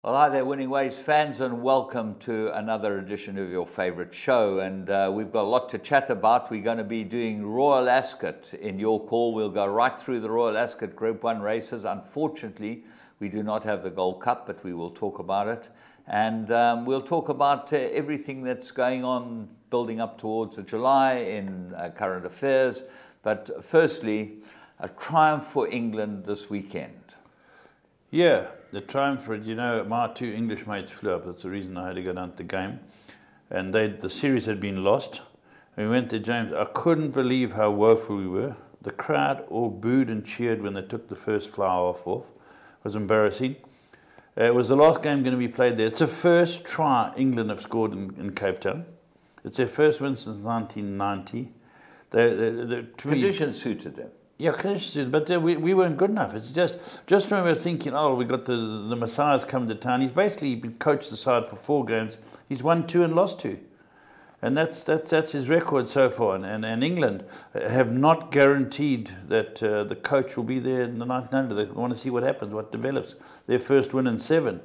Well, hi there, Winning Ways fans, and welcome to another edition of your favorite show. And we've got a lot to chat about. We're going to be doing Royal Ascot in your call. We'll go right through the Royal Ascot Group 1 races. Unfortunately, we do not have the Gold Cup, but we will talk about it. And we'll talk about everything that's going on, building up towards the July in current affairs. But firstly, a triumph for England this weekend. Yeah, the triumph for it. You know, my two English mates flew up. That's the reason I had to go down to the game. And the series had been lost. We went to James. I couldn't believe how woeful we were. The crowd all booed and cheered when they took the first flower off. It was embarrassing. It was the last game going to be played there. It's the first try England have scored in Cape Town. It's their first win since 1990. Conditions suited them. Yeah, but we weren't good enough. It's just when we were thinking, oh, we got the Messiah's come to town. He's basically been coached the side for 4 games. He's won 2 and lost 2, and that's his record so far. And England have not guaranteed that the coach will be there in the 1900. They want to see what happens, what develops. Their first win in 7.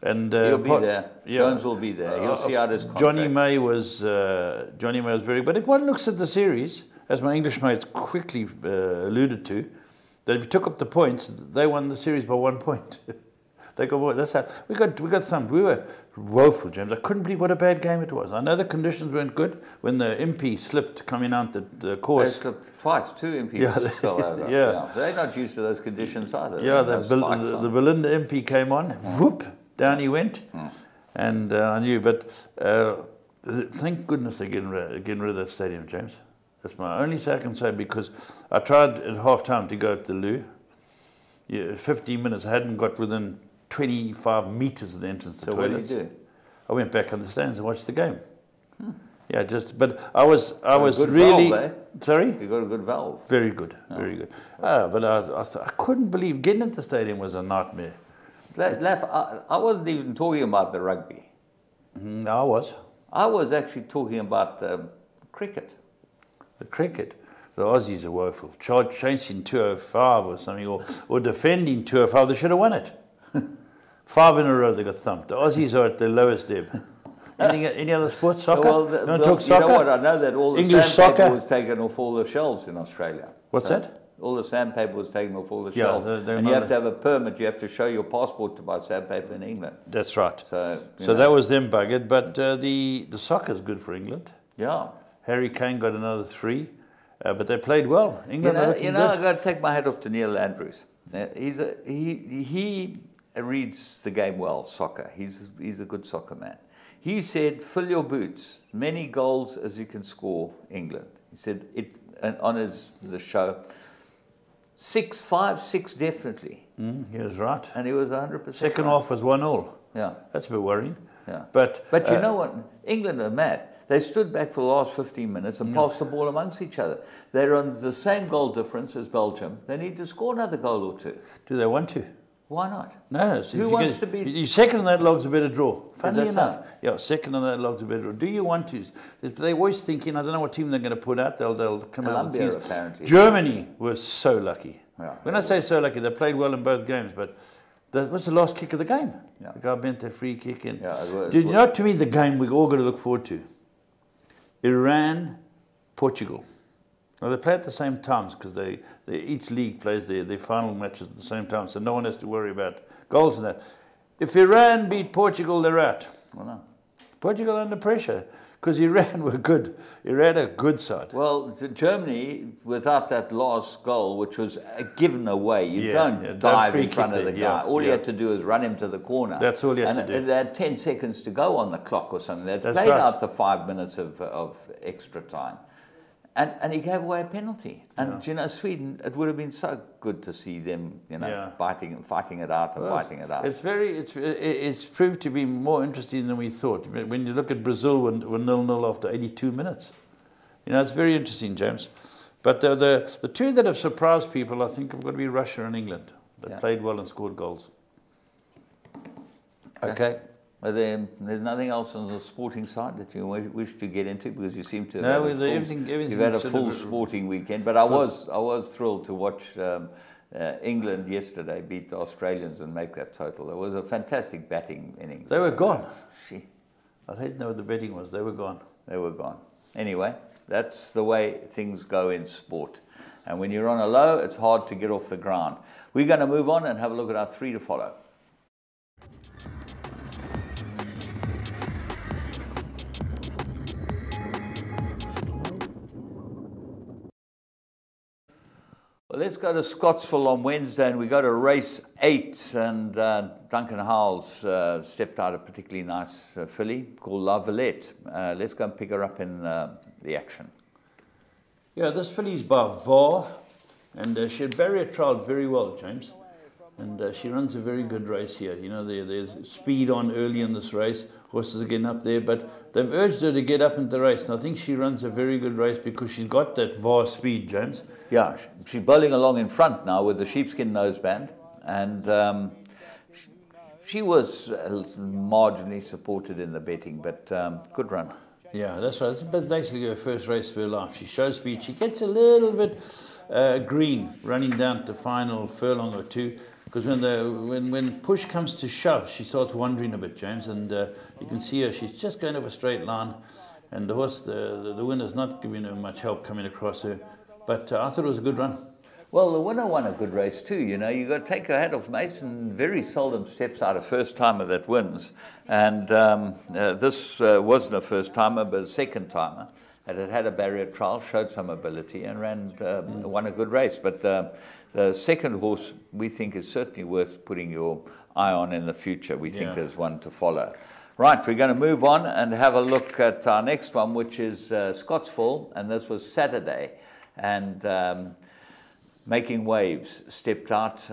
And he'll be there. Yeah. Jones will be there. He'll see out his contract. Johnny May was very. But if one looks at the series, as my English mates quickly alluded to, that if you took up the points, they won the series by 1 point. They got that's how we got some. We were woeful, James. I couldn't believe what a bad game it was. I know the conditions weren't good when the MP slipped coming out the course. They slipped twice. 2 MPs fell over. Yeah, they're not used to those conditions either. Yeah, the Belinda MP came on. Whoop, down he went, and I knew. But thank goodness they're getting rid of that stadium, James. That's my only say I can say, because I tried at half-time to go to the loo. 15 minutes, I hadn't got within 25 metres of the entrance to the toilets. So what did you do? I went back on the stands and watched the game. Yeah, but I was good really... valve, eh? Sorry? You got a good valve. Very good, very good. But I couldn't believe getting into the stadium was a nightmare. Laf, I wasn't even talking about the rugby. No, I was. I was actually talking about cricket. The cricket, the Aussies are woeful. Chasing 205 or something, or defending 205, they should have won it. 5 in a row they got thumped. The Aussies are at the lowest ebb. Any other sports? Soccer? Well, you want to talk soccer? You know what? I know that all the English sandpaper soccer was taken off all the shelves in Australia. What's that? All the sandpaper was taken off all the shelves. And you have to have a permit. You have to show your passport to buy sandpaper in England. That's right. So that was them buggered. But the soccer's good for England. Yeah. Harry Kane got another 3, but they played well. England are looking good. I've got to take my hat off to Neil Andrews. He reads the game well, soccer. He's a good soccer man. He said, fill your boots, many goals as you can score, England. He said it on the show. 5, 6 definitely. He was right. And he was 100%. Second half was 1-1. Yeah. That's a bit worrying. Yeah. But you know what? England are mad. They stood back for the last 15 minutes and passed the ball amongst each other. They're on the same goal difference as Belgium. They need to score another goal or 2. Do they want to? Why not? No. Who wants to be... Your second on that log's a better draw. Funnily enough. So? Yeah, second on that log's a better draw. Do you want to? They're always thinking, I don't know what team they're going to put out. They'll come out with things. Apparently. Germany was so lucky. Yeah, when I say so lucky, they played well in both games, but what's the last kick of the game? Yeah. The guy bent a free kick in. Yeah, you know, to me, the game we all got to look forward to? Iran, Portugal. Now, they play at the same times because each league plays their final matches at the same time, so no one has to worry about goals and that. If Iran beat Portugal, they're out. Well, no. Portugal under pressure because Iran were good. Iran a good side. Well, Germany, without that last goal, which was given away, you don't dive in front of the guy. All you had to do is run him to the corner. That's all you had to do. They had 10 seconds to go on the clock or something. They'd played out the 5 minutes of extra time. And he gave away a penalty. And, you know, Sweden, it would have been so good to see them, fighting it out and biting it out. It's proved to be more interesting than we thought. When you look at Brazil, we're 0-0 after 82 minutes. You know, it's very interesting, James. But the 2 that have surprised people, I think, have got to be Russia and England. They played well and scored goals. Okay. There's nothing else on the sporting side that you wish to get into, because you seem to have you've had a full sporting weekend. But I was thrilled to watch England yesterday beat the Australians and make that total. It was a fantastic batting innings. They were gone. I didn't know what the betting was. They were gone. They were gone. Anyway, that's the way things go in sport. And when you're on a low, it's hard to get off the ground. We're going to move on and have a look at our 3 to follow. Well, let's go to Scottsville on Wednesday, and we go to race 8, and Duncan Howells stepped out a particularly nice filly called La Valette. Let's go and pick her up in the action. Yeah, this filly's by VAR, and she had barrier trialled very well, James. And she runs a very good race here. You know, there's speed on early in this race. Horses are getting up there, but they've urged her to get up into the race. And I think she runs a very good race because she's got that VAR speed, James. Yeah, she's bowling along in front now with the sheepskin noseband. And she was marginally supported in the betting, but good run. Yeah, that's right. It's basically her first race of her life. She shows speed. She gets a little bit green running down to final furlong or two. Because when push comes to shove, she starts wandering a bit, James, and you can see her. She's just going over a straight line, and the horse, the winner's not giving her much help coming across her. But I thought it was a good run. Well, the winner won a good race too. You know, you got to take your hat off. Mason very seldom steps out a first timer that wins, and this wasn't a first timer, but a second timer. And it had a barrier trial, showed some ability, and won a good race. But the second horse, we think, is certainly worth putting your eye on in the future. We think there's one to follow. Right, we're going to move on and have a look at our next one, which is Scottsville, and this was Saturday. And Making Waves stepped out.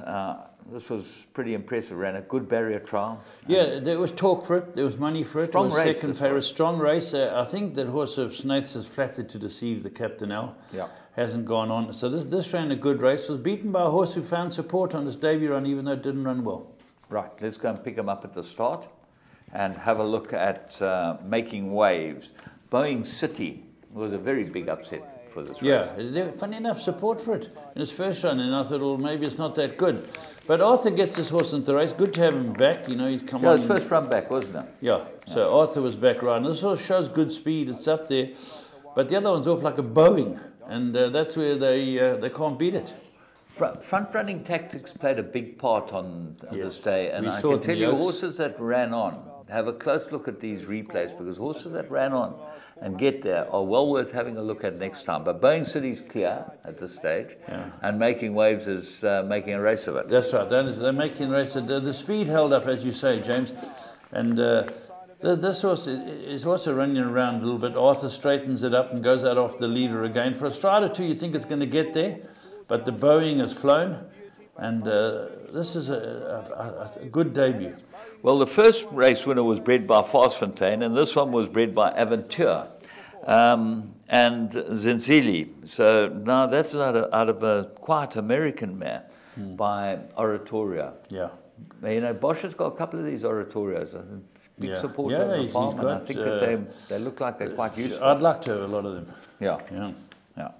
This was pretty impressive. Ran a good barrier trial. Yeah, there was talk for it. There was money for it. Strong it was race. Second favourite, strong race. I think that horse of Snaith's is flattered to deceive the Captain L. Yeah. Hasn't gone on. So this ran a good race. Was beaten by a horse who found support on his debut run, even though it didn't run well. Right, let's go and pick him up at the start and have a look at Making Waves. Boeing City was a very big upset for this race. Yeah, funny enough, support for it in his first run, and I thought, well, maybe it's not that good. But Arthur gets his horse into the race. Good to have him back. You know, he's come on. His first run back, wasn't it? Yeah, so Arthur was back right. And this horse shows good speed. It's up there. But the other one's off like a Boeing, and that's where they can't beat it. Front-running tactics played a big part on this day, and I can tell you, horses that ran on, have a close look at these replays, because horses that ran on and get there are well worth having a look at next time. But Boeing City's clear at this stage, and Making Waves is making a race of it. That's right. They're making a race. The speed held up, as you say, James, and this horse is also running around a little bit. Arthur straightens it up and goes out off the leader again. For a stride or two, you think it's going to get there, but the Boeing has flown, and this is a good debut. Well, the first race winner was bred by Farsfontein, and this one was bred by Aventure and Zinzili. So now that's out of a quiet American mare by Oratoria. Yeah. You know, Bosch has got a couple of these Oratorios. Big support over the farm, and I think that they look like they're quite useful. I'd like to have a lot of them. Yeah.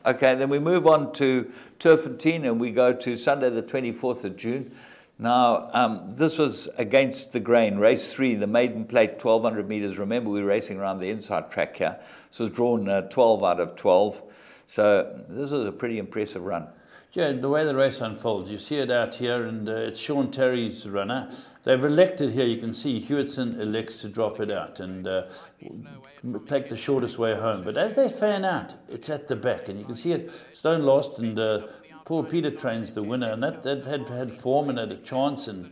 Okay, then we move on to Turfentine, and we go to Sunday the 24th of June. Now, this was against the grain, race 3, the maiden plate, 1,200 metres. Remember, we're racing around the inside track here. This was drawn 12 out of 12. So this was a pretty impressive run. Yeah, the way the race unfolds, you see it out here, and it's Sean Terry's runner. They've elected here, you can see, Hewitson elects to drop it out and take the shortest way home. But as they fan out, it's at the back, and you can see it, Stone lost, and Paul Peter trains the winner, and that had form and had a chance. And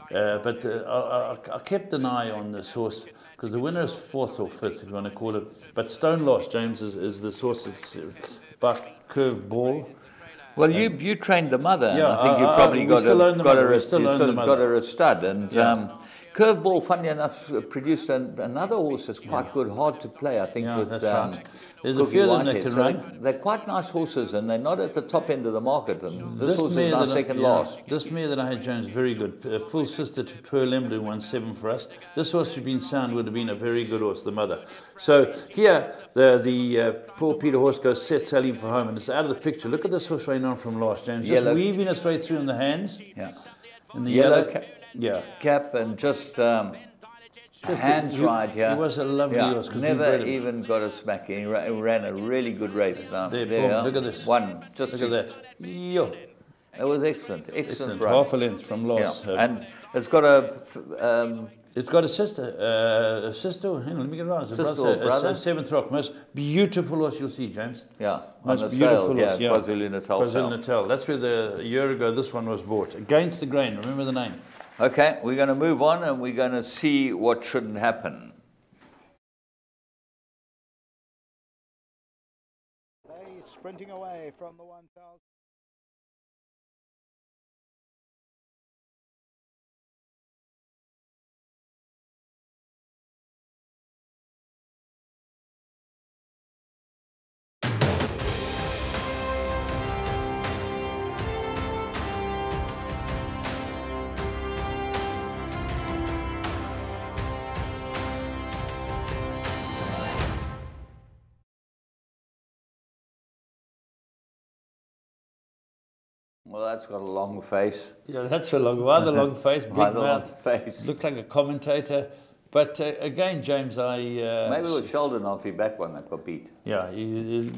but I kept an eye on this horse, because the winner is 4th or 5th, if you want to call it. But Stone lost, James, is this horse. It's buck curve ball. Well, you trained the mother, and I think you probably got her a stud. And Curveball, funny enough, produced another horse that's quite good, hard to play, I think, with that's right. There's a Cookie few of them that Whitehead. can So run. they're quite nice horses, and they're not at the top end of the market. And this horse is now second last. This mare that I had, James, very good. A full sister to Pearl Lemon, who won 7 for us. This horse, had been sound, would have been a very good horse, the mother. So here, the poor Peter horse goes set sailing for home, and it's out of the picture. Look at this horse running on from last, James. Just weaving it straight through in the hands. Yeah. And the yellow cap and just hands right here. He was a lovely horse. Never even got a smack. He ran a really good race. Now, there, look at this. One. Just look at that. Yo. It was excellent. Excellent. Half a length from last. Yeah. And it's got a... it's got a sister. Hang on, let me get it right. Sister or brother? A 7th rock. Most beautiful horse you'll see, James. Yeah. Most beautiful horse. Yeah, KwaZulu-Natal. KwaZulu-Natal. That's where a year ago this one was bought. Against the Grain. Remember the name. Okay, we're going to move on and we're going to see what shouldn't happen. They sprinting away from the 1,000. Well, that's got a long face. Yeah, that's a rather long face, big mouth. Face. Looked like a commentator. But again, James, maybe it was Sheldon off your back one that got beat. Yeah,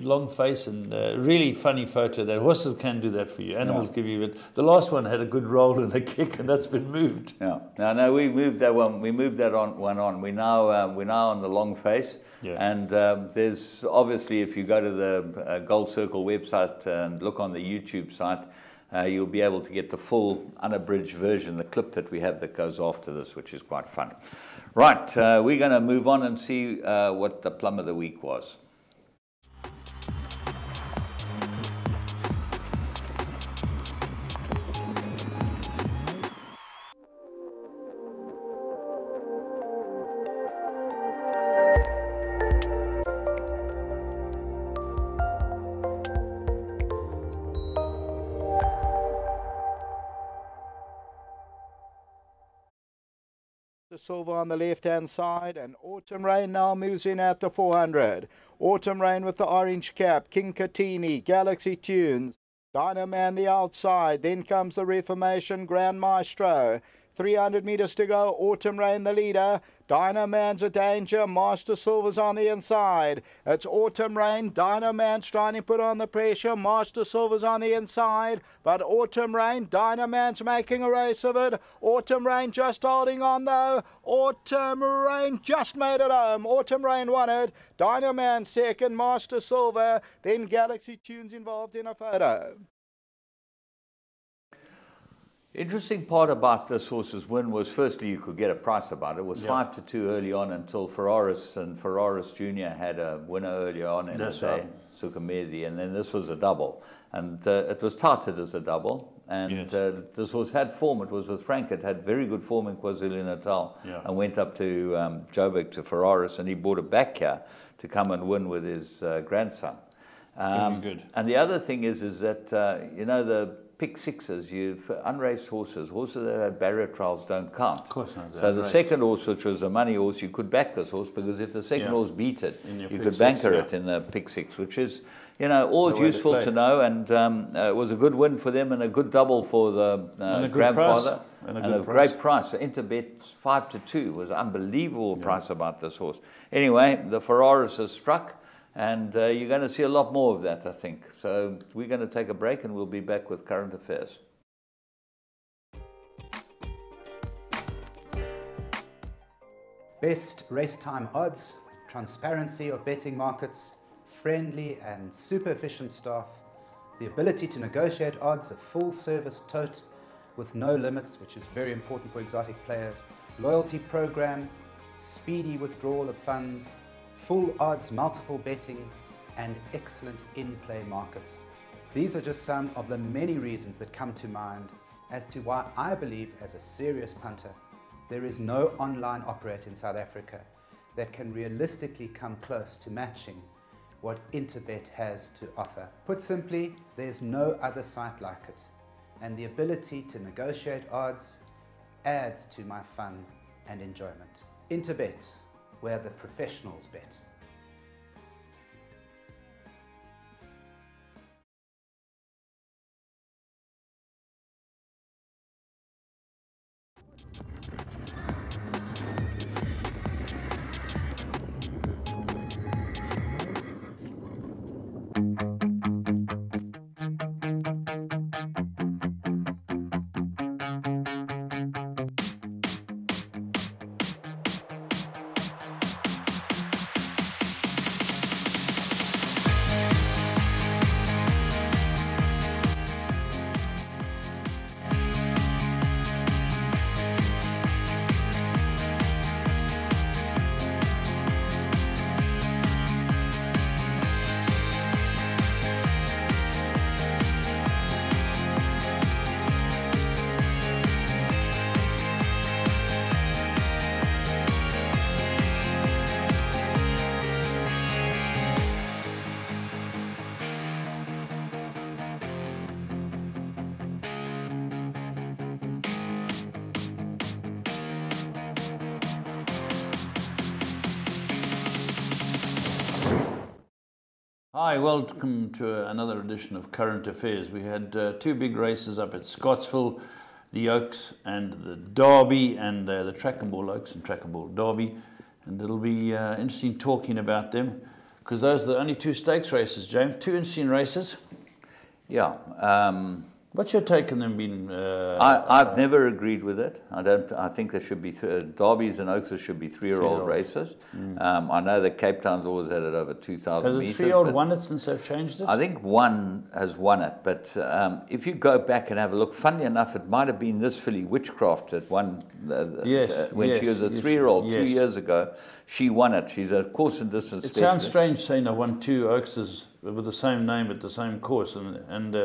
long face and really funny photo. That horses can do that for you. Animals give you it. The last one had a good roll and a kick, and that's been moved. Yeah. No, we moved that one. We moved that one on. We're now on the long face. Yeah. And there's obviously, if you go to the Gold Circle website and look on the YouTube site, you'll be able to get the full unabridged version, the clip that we have that goes after this, which is quite fun. Right, we're going to move on and see what the plum of the week was. The silver on the left-hand side, and Autumn Rain now moves in at the 400. Autumn Rain with the orange cap, King Katini, Galaxy Tunes, Dynaman the outside, then comes the Reformation Grand Maestro. 300 meters to go, Autumn Rain the leader, Dynaman's a danger, Master Silver's on the inside. It's Autumn Rain, Dynaman's trying to put on the pressure, Master Silver's on the inside, but Autumn Rain, Dynaman's making a race of it. Autumn Rain just holding on though, Autumn Rain just made it home, Autumn Rain won it, Dynaman second, Master Silver, then Galaxy Tunes involved in a photo. Interesting part about this horse's win was, firstly, you could get a price about it. It was 5-2 early on until Ferraris and Ferraris Jr. had a winner earlier on in the day, Sukamezi, and then this was a double. And it was touted as a double. And this horse had form. It was with Frank. It had very good form in KwaZulu-Natal and went up to Joburg to Ferraris, and he brought it back here to come and win with his grandson. Very good. And the other thing is that, you know, the pick sixes, unraced horses that had barrier trials don't count. Of course not. So the second horse, which was a money horse, you could back this horse, because if the second horse beat it, you could banker it in the pick six, which is, you know, always useful to know. And it was a good win for them and a good double for the grandfather. And a great price. So Interbet 5-2 was an unbelievable price about this horse. Anyway, the Ferraris has struck. And you're going to see a lot more of that, I think. So we're going to take a break and we'll be back with current affairs. Best race time odds, transparency of betting markets, friendly and super efficient staff, the ability to negotiate odds, a full service tote with no limits, which is very important for exotic players, loyalty program, speedy withdrawal of funds, full odds, multiple betting, and excellent in-play markets. These are just some of the many reasons that come to mind as to why I believe, as a serious punter, There is no online operator in South Africa that can realistically come close to matching what Interbet has to offer. Put simply, there's no other site like it, and the ability to negotiate odds adds to my fun and enjoyment. Interbet, where the professionals bet. Hi, welcome to another edition of Current Affairs. We had two big races up at Scottsville, the Oaks and the Derby, and the Track and Ball Oaks and Track and Ball Derby. And it'll be interesting talking about them, because those are the only two stakes races, James. Two interesting races. Yeah. What's your take on them being... I've never agreed with it. I think there should be Derbies and Oaks should be three-year-old races. I know that Cape Town's always had it over 2,000 meters. Has a three-year-old won it since they've changed it? I think one has won it, but if you go back and have a look, funnily enough, it might have been this filly Witchcraft that won when she was a three-year-old 2 years ago. She won it. She's a course and distance specialist. It sounds strange saying I won two Oakses with the same name at the same course, and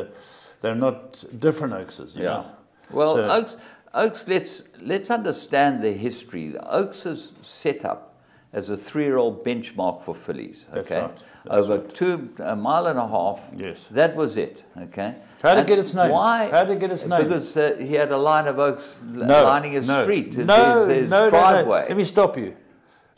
they're not different Oakses. You know? Well, so, Oaks. Let's understand their history. The Oaks is set up as a three-year-old benchmark for fillies. Okay, that's over right. a mile and a half. Yes, that was it. Okay. How did it get its name? Why? How did it get its name? Because he had a line of Oaks lining his street. His driveway. No. Let me stop you.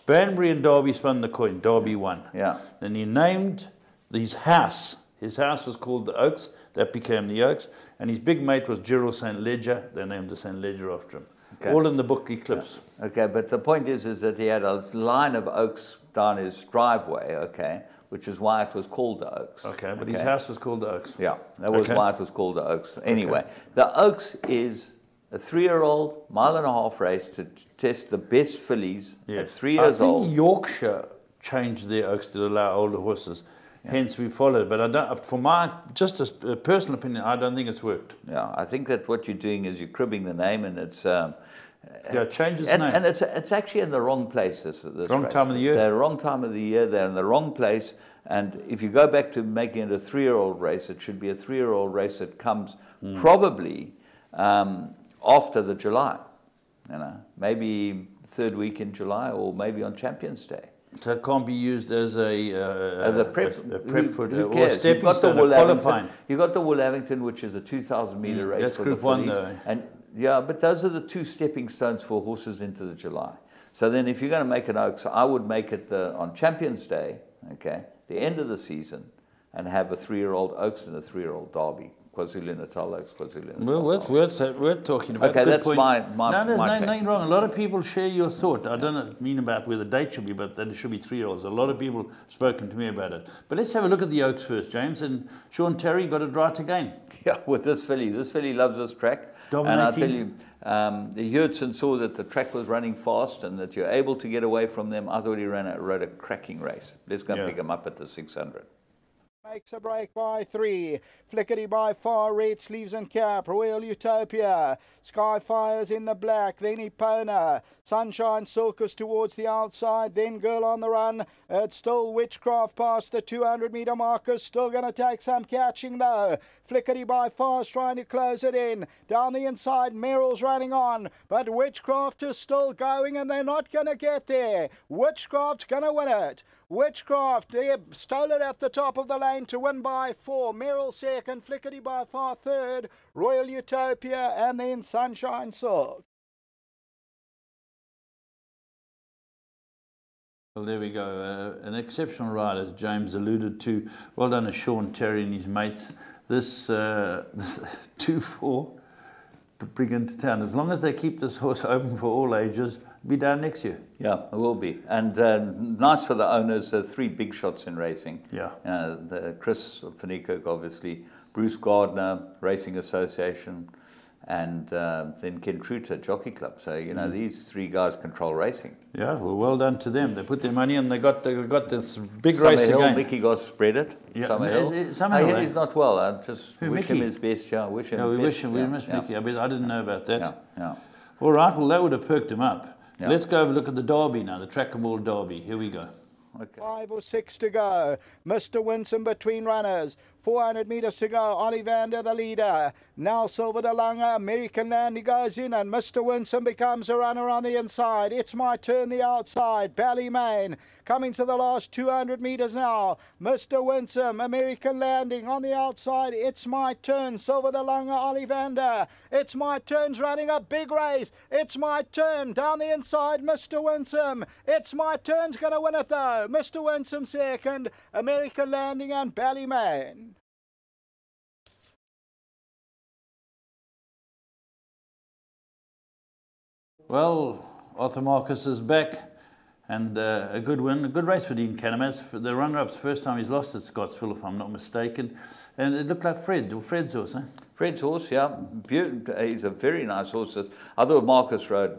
Banbury and Derby spun the coin. Derby won. Yeah. And he named his house. His house was called the Oaks. That became the Oaks. And his big mate was Gerald St. Ledger. They named the St. Ledger after him. Okay. All in the book Eclipse. Yeah. Okay, but the point is that he had a line of Oaks down his driveway, okay, which is why it was called the Oaks. Okay, but his house was called the Oaks. Yeah, that was why it was called the Oaks. Anyway, the Oaks is a three-year-old, mile-and-a-half race to test the best fillies at 3 years old. I think Yorkshire changed their Oaks to allow older horses. Yeah. Hence we followed, but I don't. For my just a personal opinion, I don't think it's worked. Yeah, I think that what you're doing is you're cribbing the name, and it's change its name. And it's actually in the wrong place. This wrong race. time of the year. They're the wrong time of the year. They're in the wrong place. And if you go back to making it a three-year-old race, it should be a three-year-old race that comes probably after the July. You know, maybe third week in July, or maybe on Champions Day. So it can't be used as a prep for or stepping stone, qualifying. You've got the Woolhavington, which is a 2,000-meter race. That's for Group the 1, though. And yeah, but those are the two stepping stones for horses into the July. So then, if you're going to make an Oaks, I would make it on Champions Day, okay, the end of the season, and have a three-year-old Oaks and a three-year-old Derby. KwaZulu-Natal Oaks, KwaZulu-Natal. Well, we're talking about. Okay, that's point. my No, there's my nothing wrong. A lot of people share your thought. I don't mean about where the date should be, but that it should be three-year-olds. A lot of people have spoken to me about it. But let's have a look at the Oaks first, James. And Sean Terry got it right again. Yeah, with this filly. This filly loves this track. Dominating. And I tell you, the Hudson saw that the track was running fast and that you're able to get away from them. I thought he rode a cracking race. Let's go and pick him up at the 600. Makes a break by 3. Flickety by far, Red Sleeves and Cap. Royal Utopia. Skyfire's in the black. Then Epona. Sunshine Silkus towards the outside. Then Girl on the Run. It's still Witchcraft past the 200-meter marker. Still going to take some catching though. Flickety by far is trying to close it in. Down the inside, Merrill's running on. But Witchcraft is still going and they're not going to get there. Witchcraft's going to win it. Witchcraft, they stole it at the top of the lane to win by 4. Merrill second, Flickety by far third, Royal Utopia, and then Sunshine Silk. Well, there we go. An exceptional ride, as James alluded to. Well done to Sean Terry and his mates. This 2-4 to bring into town. As long as they keep this horse open for all ages, be down next year. Yeah, it will be. And nice for the owners, 3 big shots in racing. Yeah. The Chris van Niekerk, obviously, Bruce Gardner, Racing Association, and then Ken Truter, Jockey Club. So, you know, these 3 guys control racing. Yeah, well done to them. They put their money in, they got this big race Hill, again. Mickey got spread it. Yeah. Summer Hill. He's not well. I just wish him his best. Yeah, wish him his best. We miss Mickey. I didn't know about that. Yeah. All right, well, that would have perked him up. Yeah. Let's go have a look at the Derby now, the Track and Ball Derby. Here we go. Okay. 5 or 6 to go. Mr. Winsome between runners. 400 metres to go. Ollivander the leader. Now Silver de Lange. American Landy goes in and Mr. Winsome becomes a runner on the inside. It's My Turn the outside. Ballymain coming to the last 200 metres now. Mr. Winsome, American Landing on the outside. It's My Turn. Silver de Lange, Ollivander. It's My Turn's running a big race. It's My Turn down the inside. Mr. Winsome. It's My Turn's going to win it though. Mr. Winsome second. American Landing and Ballymain. Well, Arthur Marcus is back, and a good win, a good race for Dean Canham. It's the runner-up's first time he's lost at Scottsville, if I'm not mistaken. And it looked like Fred's horse, eh? Fred's horse, yeah. He's a very nice horse. I thought Marcus rode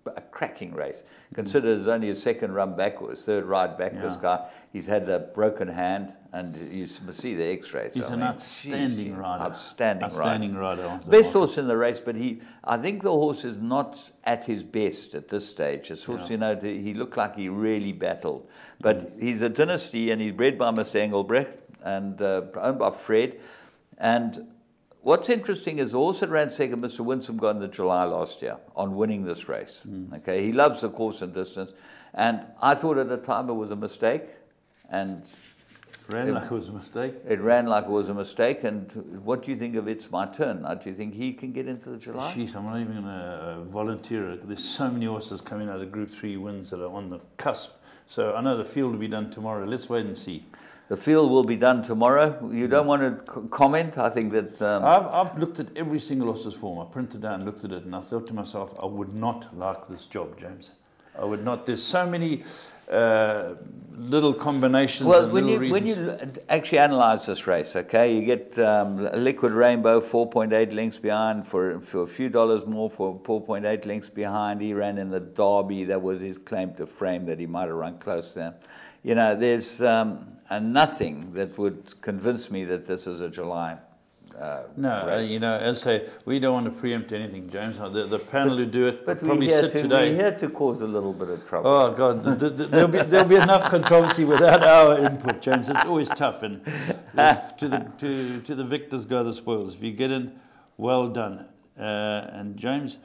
a cracking race. Considered it's only his second run back or his third ride back, this guy. He's had a broken hand, and you see the x-rays. He's an outstanding rider. Outstanding rider. Best horse in the race, but I think the horse is not at his best at this stage. This horse, you know, he looked like he really battled. But he's a dynasty, and he's bred by Mr. Engelbrecht, and owned by Fred. And what's interesting is the horse that ran second, Mr. Winsome, got in the July last year on winning this race. Okay, he loves the course and distance, and I thought at the time it was a mistake, and ran like it was a mistake. It ran like it was a mistake. And what do you think of It's My Turn? Do you think he can get into the July? Jeez, I'm not even going to volunteer. There's so many horses coming out of Group 3 wins that are on the cusp. So I know the field will be done tomorrow. Let's wait and see. The field will be done tomorrow. You don't want to comment? I think that... I've looked at every single horse's form. I printed out and looked at it, and I thought to myself, I would not like this job, James. I would not. There's so many little combinations. Well, and when little you actually analyse this race, okay, you get Liquid Rainbow 4.8 lengths behind for a few dollars more for 4.8 lengths behind. He ran in the Derby. That was his claim to fame, that he might have run close there. You know, there's nothing that would convince me that this is a July race. You know, as I say, we don't want to preempt anything, James. The panel who do it but probably sit today. We're here to cause a little bit of trouble. Oh God, there'll be enough controversy without our input, James. It's always tough, and to the victors go the spoils. If you get in, well done. And James,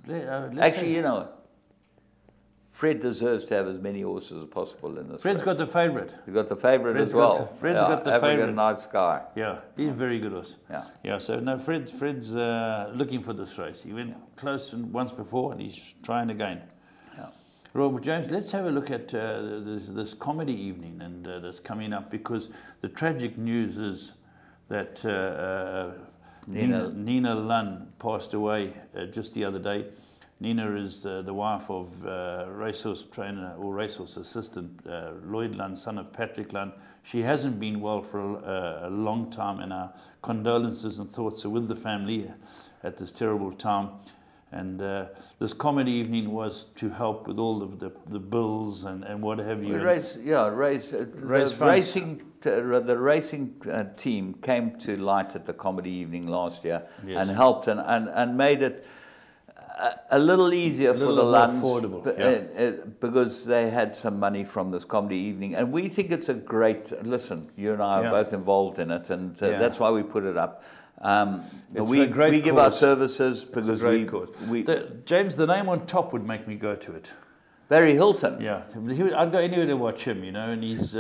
actually, you know, Fred deserves to have as many horses as possible in this Fred's race. got the favourite. You've got the favourite as well. Fred's got the favourite. African Night Sky. Yeah, he's a very good horse. Yeah. So no, Fred's looking for this race. He went close once before, and he's trying again. Yeah. Robert James, let's have a look at this comedy evening and that's coming up, because the tragic news is that Nina Lunn passed away just the other day. Nina is the wife of racehorse trainer or racehorse assistant Lloyd Lunn, son of Patrick Lunn. She hasn't been well for a long time, and our condolences and thoughts are with the family at this terrible time. And this comedy evening was to help with all of the bills and what have you. The racing team came to light at the comedy evening last year, yes, and helped and made it a little easier for the Lunds, because they had some money from this comedy evening, and we think it's a great. Listen, you and I are both involved in it, and that's we put it up. We give our services because James, the name on top would make me go to it. Barry Hilton. Yeah, I'd go anywhere to watch him, you know, and he's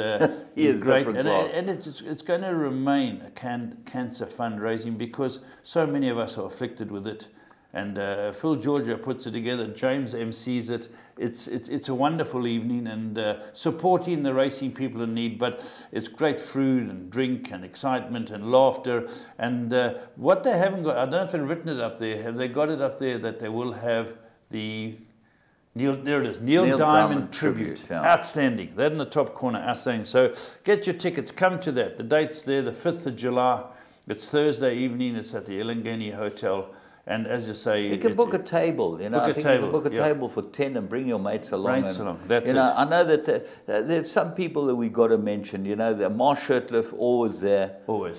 he's great. And it's going to remain a cancer fundraising because so many of us are afflicted with it. And Phil Georgia puts it together. James MCs it. It's a wonderful evening and supporting the racing people in need. But it's great food and drink and excitement and laughter. And what they haven't got, I don't know if they've written it up there. Have they got it up there that they will have the there it is, Neil Diamond Tribute. Yeah. Outstanding. That in the top corner, outstanding. So get your tickets. Come to that. The date's there, the 5th of July. It's Thursday evening. It's at the Elangeni Hotel. And as you say, you can book a table. You know, you can book a table for 10 and bring your mates along. That's it. I know that there's some people that we got to mention. You know, Marsh Shirtliff, always there,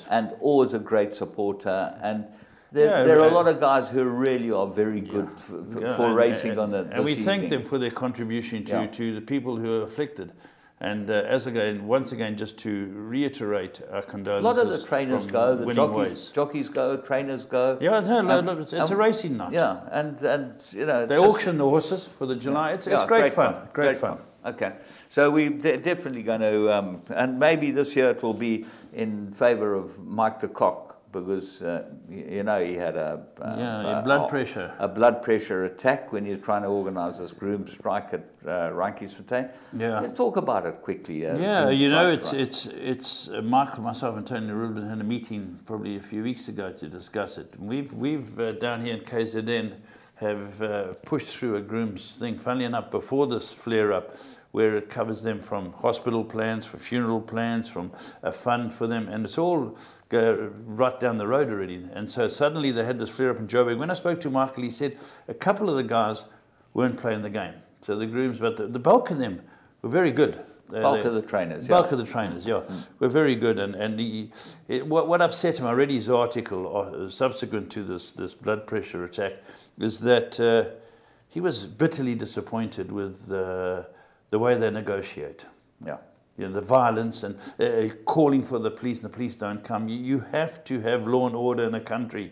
and always a great supporter. And there are a lot of guys who really are very good for racing on the. And we thank them for their contribution to the people who are afflicted. And once again, just to reiterate our condolences. A lot of the trainers go, the jockeys go, trainers go. Yeah, no, it's a racing night. Yeah, and you know, they auction the horses for the July. It's great fun. Great fun. Okay, so we're definitely going to, and maybe this year it will be in favour of Mike de Kock. Because you know, he had a blood pressure attack when he was trying to organise this groom strike at Reinkiesfontein. Yeah, let's talk about it quickly. You know, it's Michael, myself, and Tony Rubin had a meeting probably a few weeks ago to discuss it. We've down here in KZN have pushed through a groom's thing. Funnily enough, before this flare up, where it covers them from hospital plans, for funeral plans, from a fund for them, and it's all right down the road already. And so suddenly they had this flare up in Joburg. When I spoke to Michael, he said a couple of the guys weren't playing the game. So the grooms, but the bulk of them were very good. Bulk of the trainers, were very good. And what upset him, I read his article subsequent to this blood pressure attack, is that he was bitterly disappointed with the way they negotiate. Yeah. You know, the violence and calling for the police, and the police don't come. You have to have law and order in a country.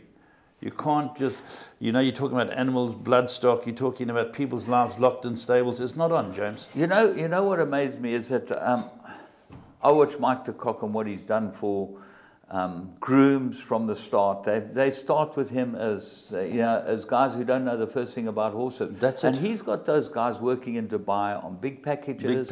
You can't just, you know, you're talking about animals, bloodstock, you're talking about people's lives locked in stables. It's not on, James. You know what amazed me is that I watched Mike de Kock and what he's done for grooms from the start. They start with him as as guys who don't know the first thing about horses. That's it. And he's got those guys working in Dubai on big packages,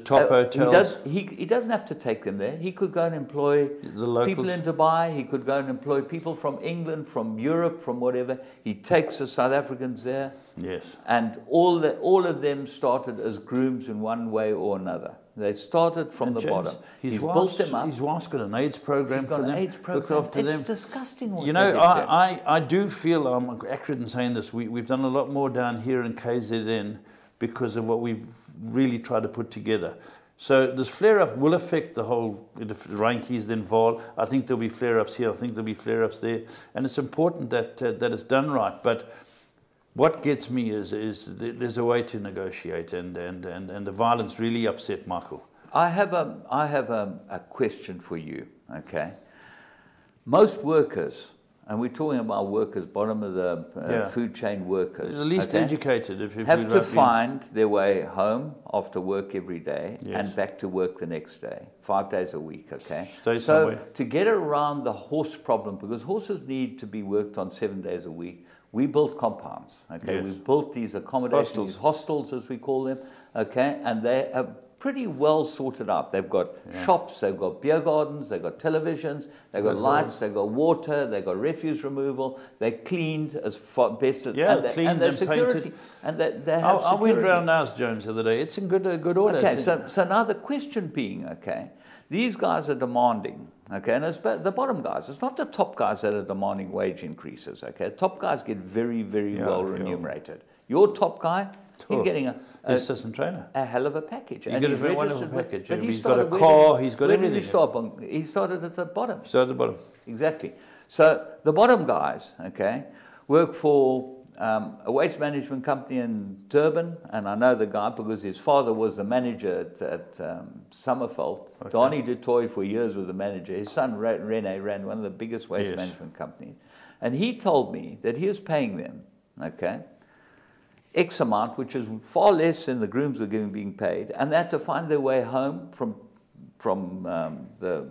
top hotels. He doesn't have to take them there. He could go and employ the locals. People in Dubai. He could go and employ people from England, from Europe, from whatever. He takes the South Africans there. Yes. And all of them started as grooms in one way or another. They started from the bottom. He's built them up. His wife's got an AIDS program for them. Looks after them. It's disgusting what you know, I do feel, I'm accurate in saying this, we've done a lot more down here in KZN because of what we've really tried to put together. So this flare-up will affect the whole, if Reinke's then Vaal. I think there'll be flare-ups here. I think there'll be flare-ups there. And it's important that it's done right. But what gets me is there's a way to negotiate, and the violence really upset Michael. I have a question for you. Okay, most workers, and we're talking about workers, bottom of the food chain workers, the least educated, if have to find their way home after work every day and back to work the next day, 5 days a week. Okay, so to get around the horse problem, because horses need to be worked on 7 days a week. We built compounds, okay? Yes. We built these accommodations, hostels as we call them, okay? And they are pretty well sorted out. They've got shops, they've got beer gardens, they've got televisions, they've got lights, they've got water, they've got refuse removal. They're cleaned as best as cleaned and security. Painted. And they have security. I went round ours, Jones, the other day. It's in good order. Okay, so now the question being, okay, These guys are demanding, okay, and it's the bottom guys. It's not the top guys that are demanding wage increases, okay. The top guys get very, very well remunerated. Your top guy, he's getting assistant trainer, a hell of a package. He's got a very wonderful package. But he's got a car, he's got everything. Where did he start? He started at the bottom. Started at the bottom. Exactly. So the bottom guys, okay, work for a waste management company in Durban, and I know the guy because his father was the manager at Summerveld. Okay. Donnie du Toit for years was the manager. His son Rene ran one of the biggest waste management companies. And he told me that he was paying them, okay, X amount, which is far less than the grooms were being paid, and they had to find their way home from the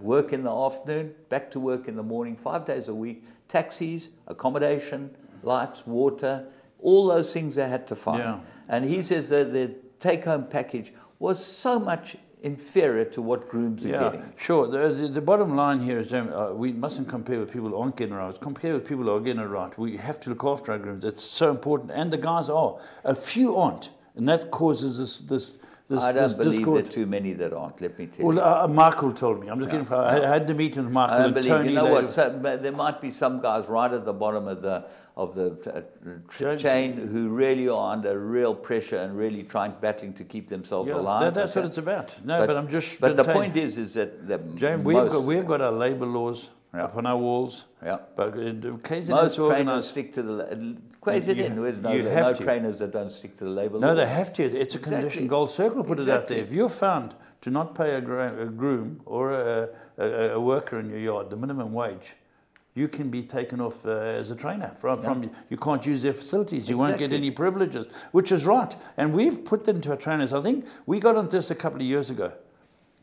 work in the afternoon, back to work in the morning, 5 days a week, taxis, accommodation, lights, water, all those things they had to find. Yeah. And he says that the take-home package was so much inferior to what grooms are getting. Sure. The bottom line here is, we mustn't compare with people who aren't getting it right. Compare with people who are getting it right. We have to look after our grooms. It's so important. And the guys are. A few aren't. And that causes this I don't believe discord. there are too many that aren't, let me tell you. Well, Michael told me. I'm just getting. I had the meeting with Michael. I don't and believe. Tony You know what? So, there might be some guys right at the bottom of the chain who really are under real pressure and really battling to keep themselves alive. That's what it's about. No, but I'm just. But the point is that James, we've got our labour laws up on our walls. Yeah. But KZN most trainers stick to the KZN. There's no trainers that don't stick to the labour laws. No, they have to. It's a condition. Gold Circle put it out there. If you're found to not pay a groom or a worker in your yard the minimum wage, you can be taken off as a trainer. You can't use their facilities. You won't get any privileges, which is right. And we've put them to our trainers. I think we got onto this a couple of years ago.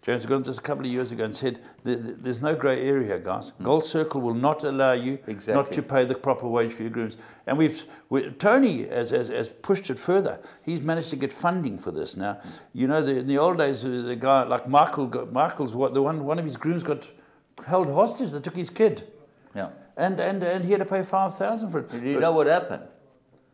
James got onto this a couple of years ago and said, there's no grey area, guys. Gold Circle will not allow you not to pay the proper wage for your grooms. And Tony has pushed it further. He's managed to get funding for this now. You know, in the old days, the guy like Michael's one of his grooms got held hostage. They took his kid. Yeah. And he had to pay 5,000 for it. Do you know what happened?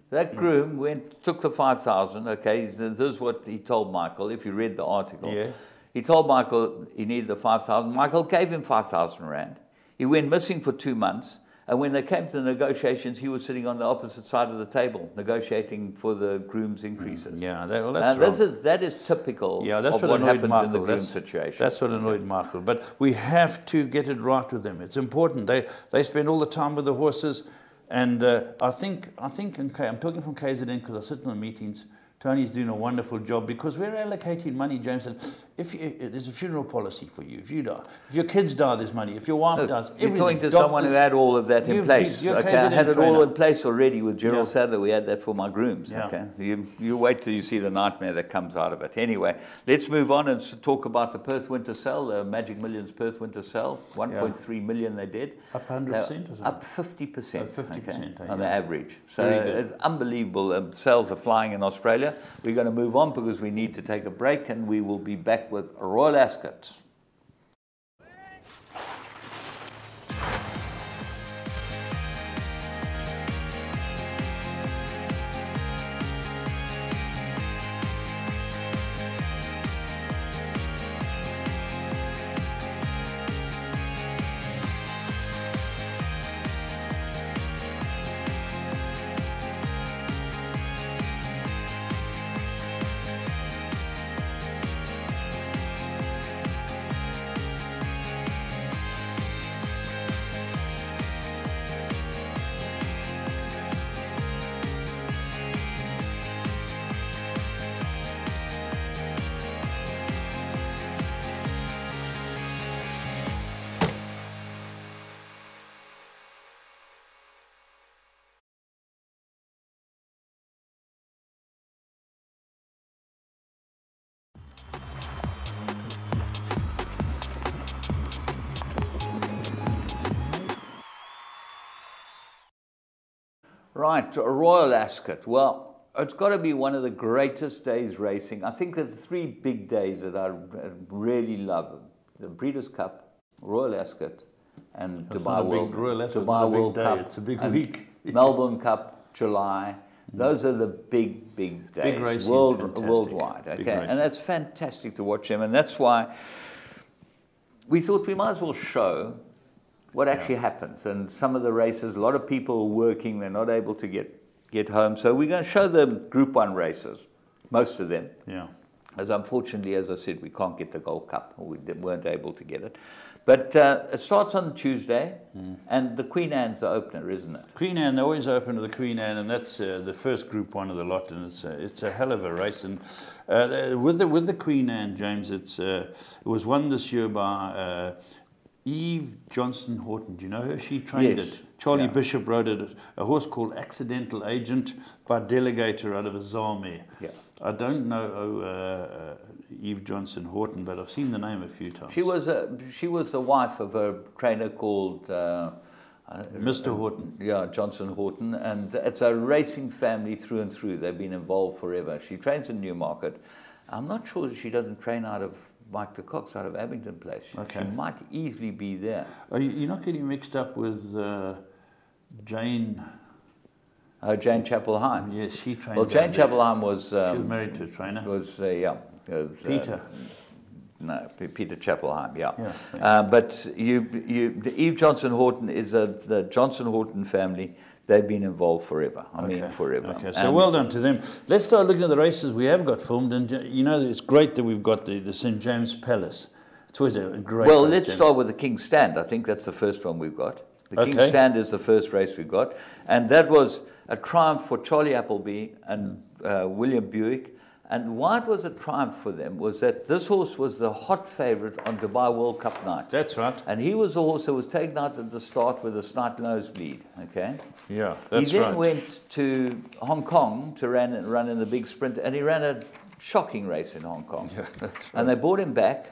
That groom took the 5,000. Okay, this is what he told Michael. If you read the article, he told Michael he needed the 5,000. Michael gave him 5,000 rand. He went missing for 2 months. And when they came to the negotiations, he was sitting on the opposite side of the table, negotiating for the groom's increases. Yeah, that's that is typical of what happens in the groom situation. That's what annoyed Michael. But we have to get it right with them. It's important. They spend all the time with the horses. And I think I'm talking from KZN because I sit in the meetings. Tony's doing a wonderful job because we're allocating money, James. And if there's a funeral policy for you, if you die, if your kids die, there's money. If your wife dies, you're talking to someone who had all of that in place. Okay, I had it all in place already with Gerald Sadler. We had that for my grooms. Yeah. Okay, you wait till you see the nightmare that comes out of it. Anyway, let's move on and talk about the Perth Winter Sale, the Magic Millions Perth Winter Sale. 1.3 million they did. Up 100%, up 50%. 50% on the average. So it's unbelievable. Sales are flying in Australia. We're going to move on because we need to take a break, and we will be back with Royal Ascot. Right, Royal Ascot. Well, it's got to be one of the greatest days racing. I think that the three big days that I really love: the Breeders' Cup, Royal Ascot, and Dubai World Cup. It's a big week. Melbourne Cup, July. Those are the big days. Big racing, worldwide. Okay, and that's fantastic to watch them, and that's why we thought we might as well show what actually happens. And some of the races, a lot of people are working, they're not able to get home. So we're going to show them Group 1 races, most of them. Yeah. As unfortunately, as I said, we can't get the Gold Cup, or we weren't able to get it. But it starts on Tuesday, and the Queen Anne's the opener, isn't it? Queen Anne, they always open to the Queen Anne, and that's the first Group 1 of the lot, and it's a hell of a race. And with the Queen Anne, James, it was won this year by Eve Johnson Horton. Do you know her? She trained it. Charlie Bishop rode it, a horse called Accidental Agent by Delegator out of a Zarmere. Yeah. I don't know Eve Johnson Horton, but I've seen the name a few times. She was the wife of a trainer called Mr. Horton. Yeah, Johnson Horton, and it's a racing family through and through. They've been involved forever. She trains in Newmarket. I'm not sure that she doesn't train out of Mike de Cox out of Abingdon Place. Okay. She might easily be there. You're not getting mixed up with Jane... Jane Chapelheim. Yes, she trained. Well, Jane Chapelheim was... she was married to a trainer. Peter. No, Peter Chapelheim, yeah. Yeah. But Eve Johnson Horton is the Johnson Horton family. They've been involved forever. I mean, forever. Okay, so well done to them. Let's start looking at the races we have got filmed. And, you know, it's great that we've got the St. James Palace. It's always a great Well, race, let's start with the King's Stand. I think that's the first one we've got. The King's Stand is the first race we've got. And that was a triumph for Charlie Appleby and William Buick. And why it was a triumph for them was that this horse was the hot favourite on Dubai World Cup night. That's right. And he was the horse that was taken out at the start with a slight nosebleed, okay? Yeah, that's right. He then went to Hong Kong to run in the big sprint, and he ran a shocking race in Hong Kong. Yeah, that's right. And they brought him back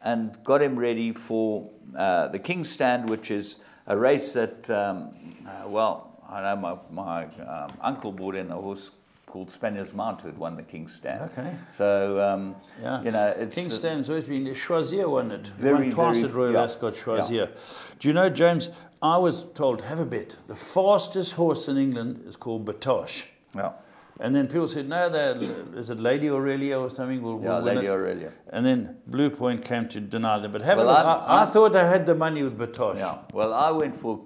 and got him ready for the King's Stand, which is a race that, well, I know my uncle brought in a horse called Spaniard's Mount, who had won the King's Stand. Okay. So, yeah. you know, it's... King's Stand's always been... Choisier won it. Very, won twice very... at Royal Ascot, Choisier. Do you know, James, I was told, have a bet. The fastest horse in England is called Batoche. Yeah. And then people said, no, is it Lady Aurelia or something? We'll Lady Aurelia. And then Blue Point came to deny them. But I thought I had the money with Batoche. Yeah. Well, I went for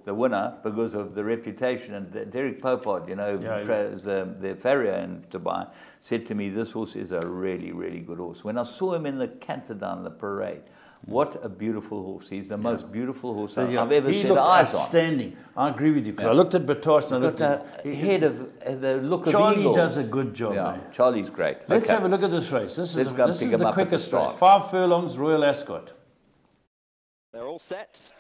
the winner because of the reputation. And Derek Popard, you know, the farrier in Dubai, said to me, this horse is a really, really good horse. When I saw him in the canter down the parade, what a beautiful horse. He's the most beautiful horse I've ever set eyes on. Outstanding. I agree with you, because I looked at Batoche and I looked at the head of the look of Charlie eagles. does a good job. Yeah, Charlie's great. Let's have a look at this race. This is the quickest race. start. 5 furlongs, Royal Ascot. They're all set.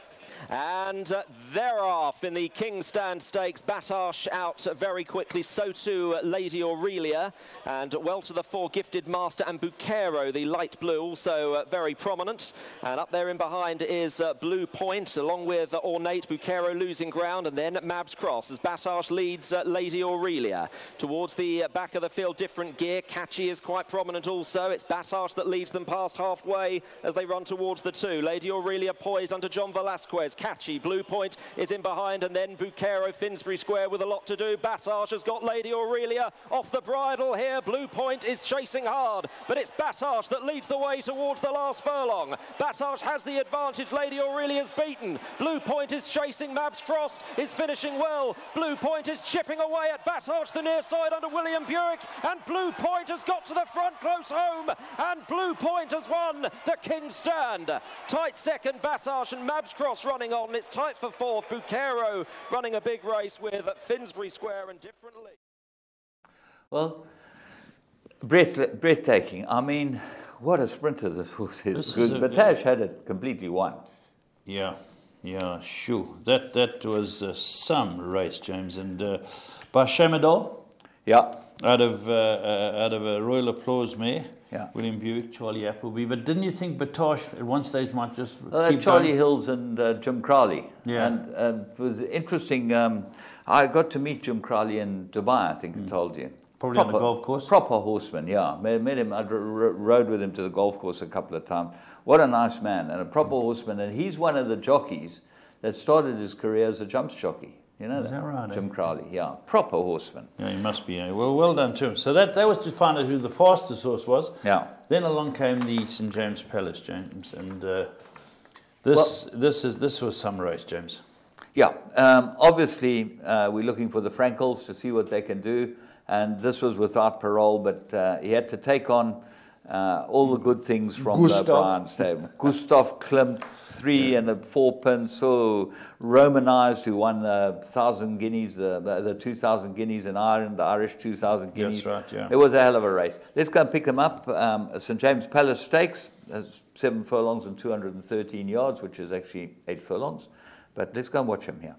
And they're off in the King's Stand Stakes. Batoche out very quickly, so too Lady Aurelia. And well to the fore, Gifted Master and Bucero, the light blue, also very prominent. And up there in behind is Blue Point, along with Ornate, Bucero losing ground, and then Mab's Cross as Batoche leads Lady Aurelia. Towards the back of the field, different gear. Catchy is quite prominent also. It's Batoche that leads them past halfway as they run towards the 2. Lady Aurelia poised under John Velasquez. Catchy, Blue Point is in behind, and then Bucero, Finsbury Square with a lot to do. Batoche has got Lady Aurelia off the bridle here. Blue Point is chasing hard, but it's Batoche that leads the way towards the last furlong. Batoche has the advantage. Lady Aurelia's beaten. Blue Point is chasing. Mab's Cross is finishing well. Blue Point is chipping away at Batoche, the near side under William Buick, and Blue Point has got to the front close home, and Blue Point has won the King's Stand. Tight second, Batoche, and Mab's Cross running on. It's tight for 4th. Bucero running a big race with Finsbury Square and differently. Well, breathtaking. I mean, what a sprinter this horse is. Because Batoche had it completely won. Yeah, sure. That was some race, James. And by Shamadol. Yeah. Out of a Royal Applause mare. Yeah. William Buick, Charlie Appleby. But didn't you think Batoche at one stage might just keep Charlie going? Hills and Jim Crowley. Yeah. And it was interesting. I got to meet Jim Crowley in Dubai, I think I told you. Probably on the golf course? Proper horseman, yeah. Met him, I rode with him to the golf course a couple of times. What a nice man and a proper horseman. And he's one of the jockeys that started his career as a jumps jockey. You know Is that right, Jim eh? Crowley, yeah. Proper horseman. Yeah, he must be. Well done to him. So that was to find out who the fastest horse was. Yeah. Then along came the St. James Palace, James. And this was some race, James. Yeah, obviously we're looking for the Frankels to see what they can do, and this was without parole, but he had to take on all the good things from the Brian stable. Gustav Klimt, 3 and 4 pence, so Romanized, who won the 1,000 guineas, the 2,000 guineas in Ireland, the Irish 2,000 guineas. That's right, yeah. It was a hell of a race. Let's go and pick them up. St. James Palace Stakes, 7 furlongs and 213 yards, which is actually 8 furlongs. But let's go and watch him here.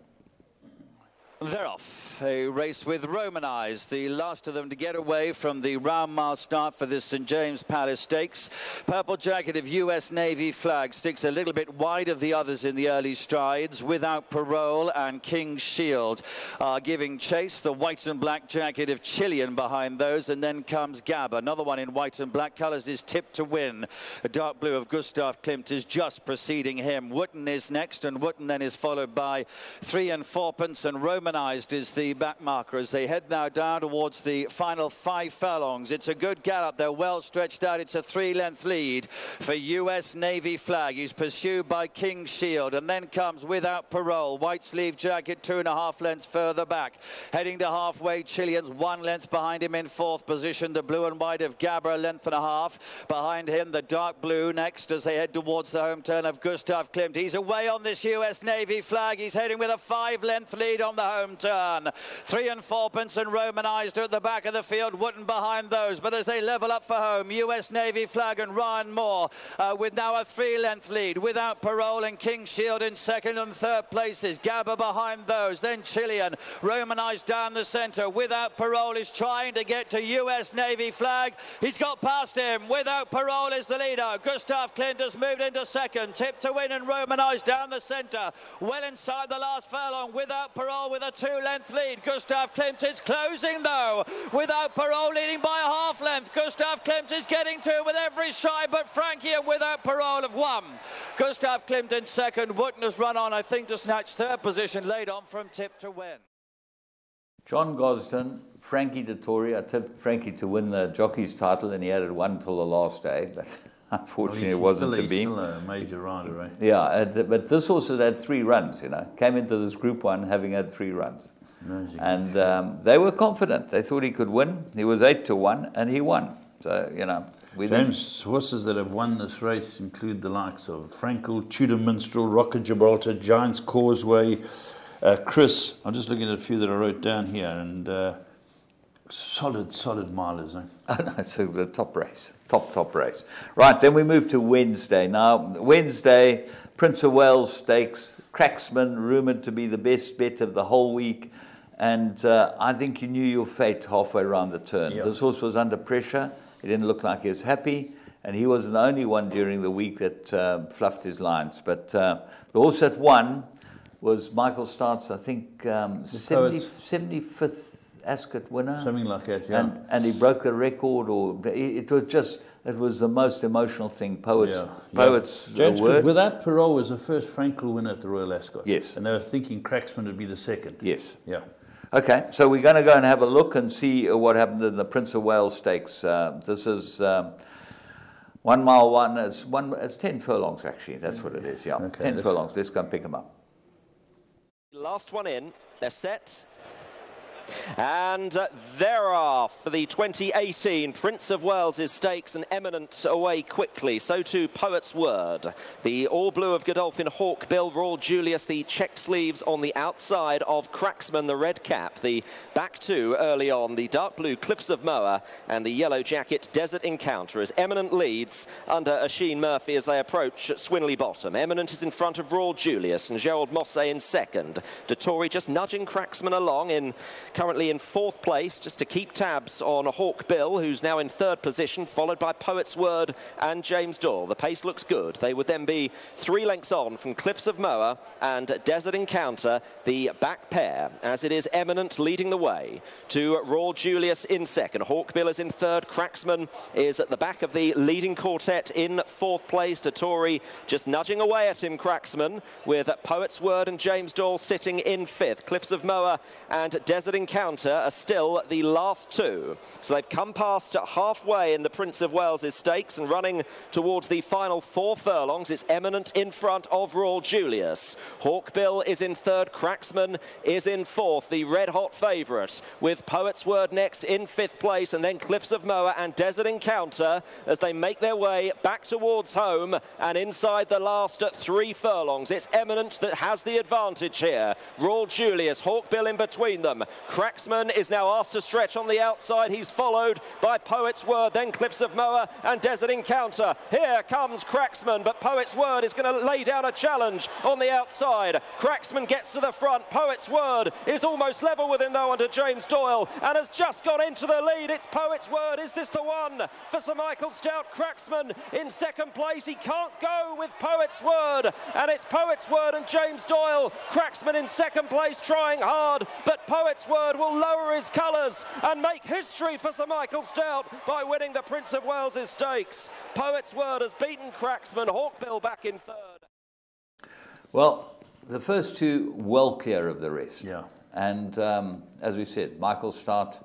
They're off. A race with Romanized, the last of them to get away from the round mile start for this St. James Palace Stakes. Purple jacket of US Navy flag sticks a little bit wide of the others in the early strides. Without Parole and King's Shield are giving chase. The white and black jacket of Chilean behind those, and then comes Gab. Another one in white and black colours is Tip to Win. The dark blue of Gustav Klimt is just preceding him. Wootton is next, and Wootton then is followed by 3 and 4 pence, and Romanized is the back marker as they head now down towards the final 5 furlongs. It's a good gallop. They're well stretched out. It's a 3-length lead for US Navy flag. He's pursued by King's Shield, and then comes Without Parole. White sleeve jacket 2.5 lengths further back. Heading to halfway, Chilean's 1 length behind him in 4th position. The blue and white of Gabra, 1.5 lengths. Behind him, the dark blue next as they head towards the home turn of Gustav Klimt. He's away on this US Navy flag. He's heading with a 5-length lead on the home turn. 3 and 4 pence, and Romanized are at the back of the field. Wootton behind those, but as they level up for home, US Navy flag and Ryan Moore with now a 3-length lead. Without Parole and King's Shield in 2nd and 3rd places. Gabba behind those, then Chilean. Romanized down the centre. Without Parole is trying to get to US Navy flag. He's got past him. Without Parole is the leader. Gustav Klimt has moved into 2nd. Tip to Win and Romanized down the centre. Well inside the last furlong. Without Parole with a 2-length lead. Gustav Klimt is closing though. Without Parole leading by a 1/2 length. Gustav Klimt is getting to it with every stride, but Frankie and Without Parole have won. Gustav Klimt in 2nd. Wootton has run on, I think, to snatch 3rd position, laid on from Tip to Win. John Gosden, Frankie Dettori. I tipped Frankie to win the jockey's title, and he had it won until the last day, but unfortunately it wasn't to be. He's still a major rider, right? Yeah, but this horse had 3 runs, you know. Came into this Group 1 having had 3 runs. Amazing. And they were confident. They thought he could win. He was 8 to 1, and he won. So, you know. James, horses that have won this race include the likes of Frankel, Tudor Minstrel, Rocket Gibraltar, Giants Causeway, Chris. I'm just looking at a few that I wrote down here, and solid milers. Eh? Oh, no, it's the top race, top race. Right, then we move to Wednesday. Now, Wednesday, Prince of Wales Stakes, Cracksman, rumoured to be the best bet of the whole week, and I think you knew your fate halfway around the turn. Yep. This horse was under pressure. He didn't look like he was happy, and he wasn't the only one during the week that fluffed his lines. But the horse that won was Michael Start's, I think, 75th Ascot winner. Something like that, yeah. And he broke the record, or it was the most emotional thing. Poets James, word. Without Parole was the first Frankel winner at the Royal Ascot. Yes. And they were thinking Cracksman would be the 2nd. Yes. Yeah. Okay, so we're going to go and have a look and see what happened in the Prince of Wales Stakes. This is 1 mile one. It's 10 furlongs actually. That's what it is. Yeah, okay, 10 furlongs. Let's go and pick them up. Last one in. They're set. And they're off for the 2018 Prince of Wales' Stakes, and Eminent away quickly. So too Poet's Word. The all blue of Godolphin Hawkbill, Royal Julius, the check sleeves on the outside of Cracksman, the red cap. The back two early on, the dark blue Cliffs of Moher, and the yellow jacket Desert Encounter, as Eminent leads under Oisin Murphy as they approach Swinley Bottom. Eminent is in front of Royal Julius and Gerald Mosse in 2nd. Dettori just nudging Cracksman along in currently in 4th place, just to keep tabs on Hawk Bill, who's now in 3rd position, followed by Poet's Word and James Doyle. The pace looks good. They would then be 3 lengths on from Cliffs of Moher and Desert Encounter, the back pair, as it is Eminent leading the way to Royal Julius in 2nd. Hawk Bill is in 3rd. Cracksman is at the back of the leading quartet in 4th place. Totori just nudging away at him, Cracksman, with Poet's Word and James Doyle sitting in 5th. Cliffs of Moher and Desert Encounter are still the last 2. So they've come past halfway in the Prince of Wales's stakes and running towards the final 4 furlongs. It's Eminent in front of Royal Julius. Hawk Bill is in 3rd. Cracksman is in 4th, the red-hot favourite, with Poet's Word next in 5th place, and then Cliffs of Moher and Desert Encounter as they make their way back towards home and inside the last 3 furlongs. It's Eminent that has the advantage here. Royal Julius, Hawk Bill in between them. Cracksman is now asked to stretch on the outside. He's followed by Poet's Word, then Cliffs of Moher and Desert Encounter. Here comes Cracksman, but Poet's Word is going to lay down a challenge on the outside. Cracksman gets to the front. Poet's Word is almost level with him though under James Doyle and has just got into the lead. It's Poet's Word. Is this the one for Sir Michael Stout? Cracksman in 2nd place. He can't go with Poet's Word, and it's Poet's Word and James Doyle. Cracksman in 2nd place trying hard, but Poet's Word will lower his colours and make history for Sir Michael Stout by winning the Prince of Wales's stakes. Poet's Word has beaten Cracksman. Hawk Bill back in 3rd. Well, the first 2 well clear of the rest. Yeah. And as we said, Michael Stout,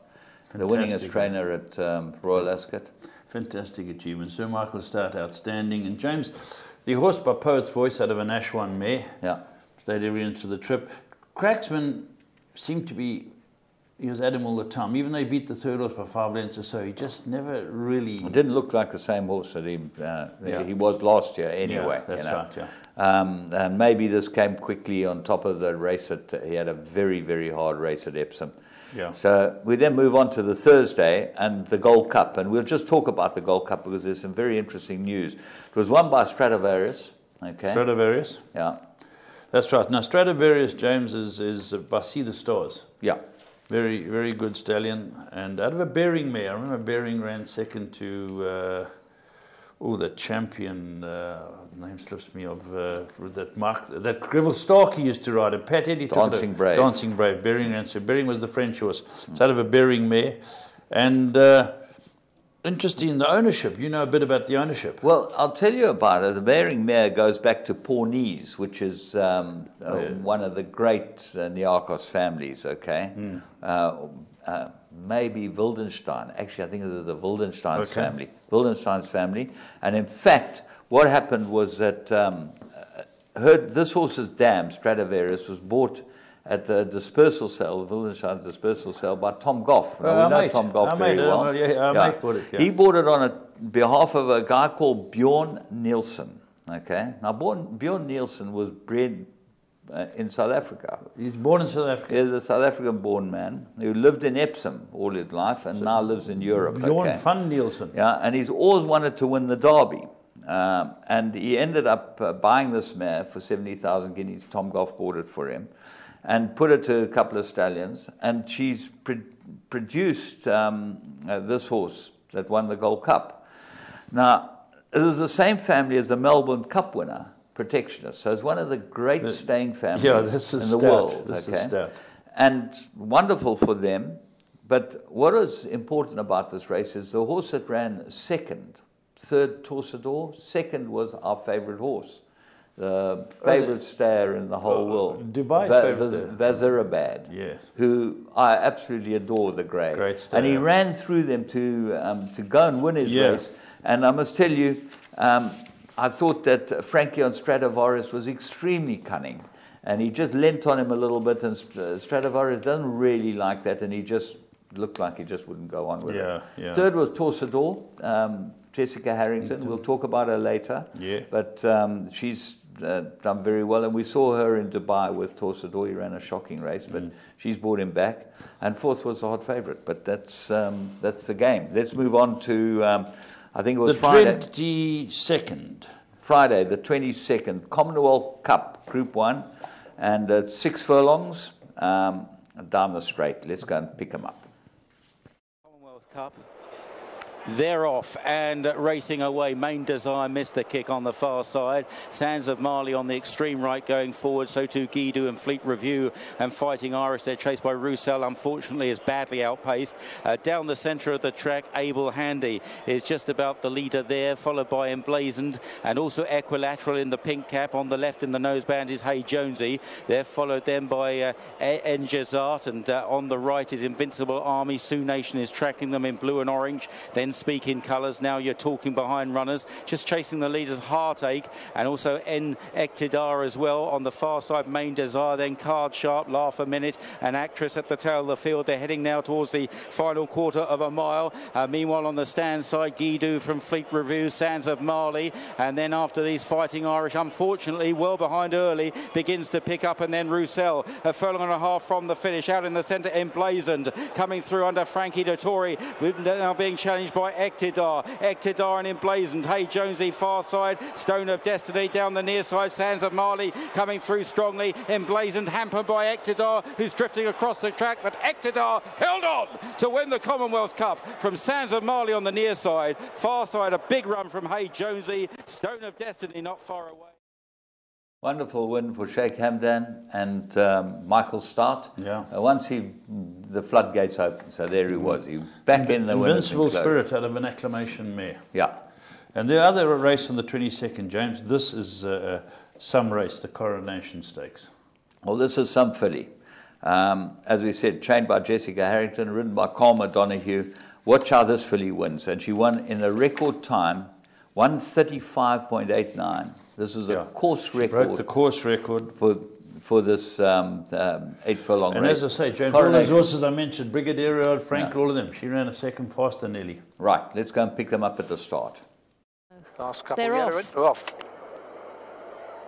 the winningest trainer at Royal Ascot. Fantastic achievement. Sir Michael Stout, outstanding. And James, the horse by Poet's Voice out of an Ashwan mare. Yeah. Stayed every inch of the trip. Cracksman seemed to be, he was at him all the time. Even though he beat the 3rd horse by 5 lengths or so, he just never really... It didn't look like the same horse that he was last year anyway. Yeah, that's right, yeah. And maybe this came quickly on top of the race. He had a very, very hard race at Epsom. Yeah. So we then move on to the Thursday and the Gold Cup. And we'll just talk about the Gold Cup because there's some very interesting news. It was won by Stradivarius. Okay. Stradivarius? Yeah. That's right. Now, Stradivarius, James, is by See the Stars. Yeah. Very, very good stallion. And out of a Bering mare. I remember Bering ran 2nd to, the champion, name slips me of, that Greville Starkey used to ride. And Pat Eddy took Dancing Brave. Dancing Brave. Bering ran. So Bering was the French horse. It's out of a Bering mare. And interesting, the ownership. You know a bit about the ownership. Well, I'll tell you about it. The Bering mare goes back to Pawnese, which is one of the great Niarchos families, okay? Maybe Wildenstein. Actually, I think it was the Wildenstein's family. Wildenstein's family. And in fact, what happened was that this horse's dam, Stradivarius, was bought at the dispersal sale, the Wildenstein dispersal sale, by Tom Goff. Now, we know Tom Goff very well. Mate bought it, yeah. He bought it on behalf of a guy called Bjorn Nielsen. Okay. Now, Bjorn Nielsen was bred in South Africa. He's born in South Africa. He's a South African-born man who lived in Epsom all his life and now lives in Europe. Bjorn van Nielsen. Yeah, and he's always wanted to win the Derby. And he ended up buying this mare for 70,000 guineas. Tom Goff bought it for him and put it to a couple of stallions. And she's produced this horse that won the Gold Cup. Now, it is the same family as the Melbourne Cup winner, Protectionist. So it's one of the great staying families in the world. This is stout. And wonderful for them. But what is important about this race is the horse that ran 2nd, 3rd Torsador, 2nd was our favourite horse. The favourite stayer in the whole world. Dubai's favourite Vazirabad, yes, who I absolutely adore, the grey. Great stayer. And he ran through them to go and win his race. And I must tell you, I thought that Frankie on Stradivarius was extremely cunning. And he just leant on him a little bit, and Stradivarius doesn't really like that, and he just looked like he just wouldn't go on with it. Yeah. 3rd was Torsador, Jessica Harrington. We'll talk about her later. Yeah. But she's done very well, and we saw her in Dubai with Torsador. He ran a shocking race, but she's brought him back. And 4th was the hot favourite, but that's the game. Let's move on to, I think it was Friday. The 22nd. Friday, the 22nd, Commonwealth Cup, Group 1, and 6 furlongs. down the straight. Let's go and pick them up. Commonwealth Cup. They're off and racing away. Main Desire missed the kick on the far side. Sands of Mali on the extreme right going forward. So too Guido and Fleet Review and Fighting Irish. They're chased by Roussel, unfortunately is badly outpaced. Down the centre of the track, Abel Handy is just about the leader there, followed by Emblazoned and also Equilateral in the pink cap. On the left in the noseband is Hey Jonesy. They're followed then by Enjazart, and on the right is Invincible Army. Sioux Nation is tracking them in blue and orange. Then Speak in Colours. Now you're talking behind runners, just chasing the leaders. Heartache and also En Ektidar as well on the far side. Main Desire, then Card Sharp, Laugh a Minute, and Actress at the tail of the field. They're heading now towards the final quarter of a mile. Meanwhile on the stand side, Guido from Fleet Review, Sands of Mali, and then after these Fighting Irish, unfortunately well behind early, begins to pick up, and then Roussel a furlong and a half from the finish. Out in the centre, Emblazoned coming through under Frankie Dettori, now being challenged by Ektidar and Emblazoned. Hey Jonesy far side, Stone of Destiny down the near side. Sands of Mali coming through strongly. Emblazoned hampered by Ektidar, who's drifting across the track, but Ektidar held on to win the Commonwealth Cup from Sands of Mali on the near side. Far side, a big run from Hey Jonesy. Stone of Destiny not far away. Wonderful win for Sheikh Hamdan and Michael Stout. Yeah. Once the floodgates opened, so there he was. He back in the Invincible Spirit out of an acclamation mare. Yeah. And the other race on the 22nd, James, this is some race, the Coronation Stakes. Well, this is some filly. As we said, trained by Jessica Harrington, ridden by Calma Donahue. Watch how this filly wins. And she won in a record time, 1:35.89. This is a course record. Broke the course record for this 8 furlong race. And as I say, James, all those horses I mentioned, Brigadier, Frank, all of them, she ran a second faster nearly. Right, let's go and pick them up at the start. Last couple They're off.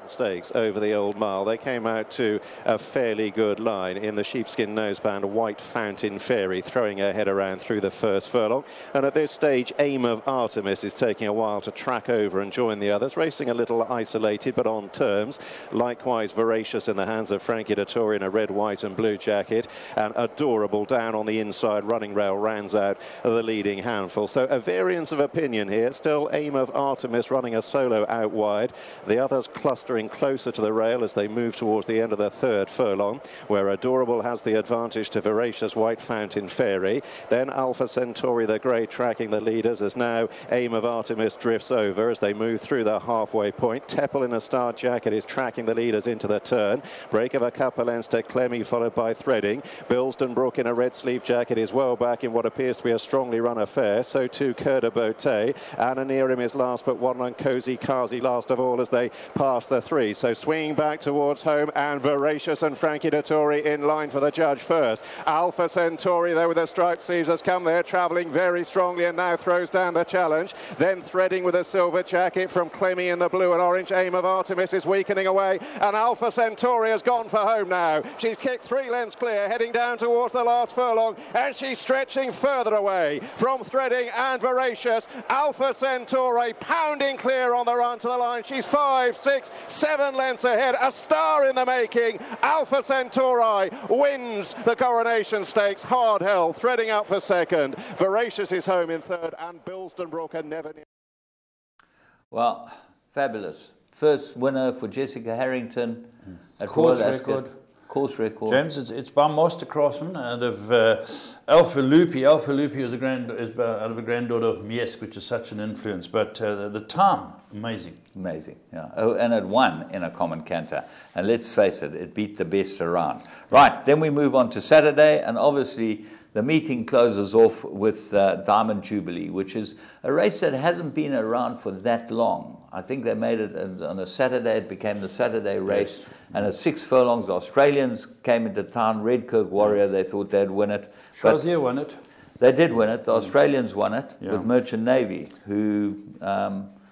Stakes over the Old Mile. They came out to a fairly good line in the sheepskin noseband, White Fountain Fairy throwing her head around through the first furlong. And at this stage, Aim of Artemis is taking a while to track over and join the others, racing a little isolated but on terms. Likewise, Voracious in the hands of Frankie Dettori in a red, white and blue jacket, and Adorable down on the inside running rail rounds out the leading handful. So a variance of opinion here. Still Aim of Artemis running a solo out wide. The others clustering closer to the rail as they move towards the end of the third furlong, where Adorable has the advantage to Voracious, White Fountain Fairy. Then Alpha Centauri the Grey tracking the leaders, as now Aim of Artemis drifts over as they move through the halfway point. Teppel in a star jacket is tracking the leaders into the turn. Break of a couple lengths to Clemmy, followed by Threading. Bilstonbrook in a red sleeve jacket is well back in what appears to be a strongly run affair. So too Curda Bote. Anna near him is last but one on Cozy Kazi last of all as they pass the three. So swinging back towards home, and Voracious and Frankie Dettori in line for the judge first. Alpha Centauri there with the striped sleeves has come there, travelling very strongly and now throws down the challenge. Then Threading with a silver jacket from Clemmy in the blue and orange. Aim of Artemis is weakening away, and Alpha Centauri has gone for home now. She's kicked 3 lengths clear, heading down towards the last furlong, and she's stretching further away from Threading and Voracious. Alpha Centauri pounding clear on the run to the line. She's 5, 6, 7 lengths ahead. A star in the making. Alpha Centauri wins the Coronation Stakes. Hard held, Threading out for second. Voracious is home in third, and Bilstonbrook are never near. Well, fabulous. First winner for Jessica Harrington at Course Royal record. Ascot. Course record. James, it's by Master Craftsman out of Alpha Lupi. Alpha Lupi is out of a granddaughter of Miesk, which is such an influence. But the time, amazing. Amazing, yeah. Oh, and it won in a common canter. And let's face it, it beat the best around. Right, then we move on to Saturday, and obviously the meeting closes off with Diamond Jubilee, which is a race that hasn't been around for that long. I think they made it on a Saturday. It became the Saturday race. Yes. And at 6 furlongs, the Australians came into town. Redkirk Warrior, they thought they'd win it. Shazia won it. They did win it. The Australians won it with Merchant Navy, who...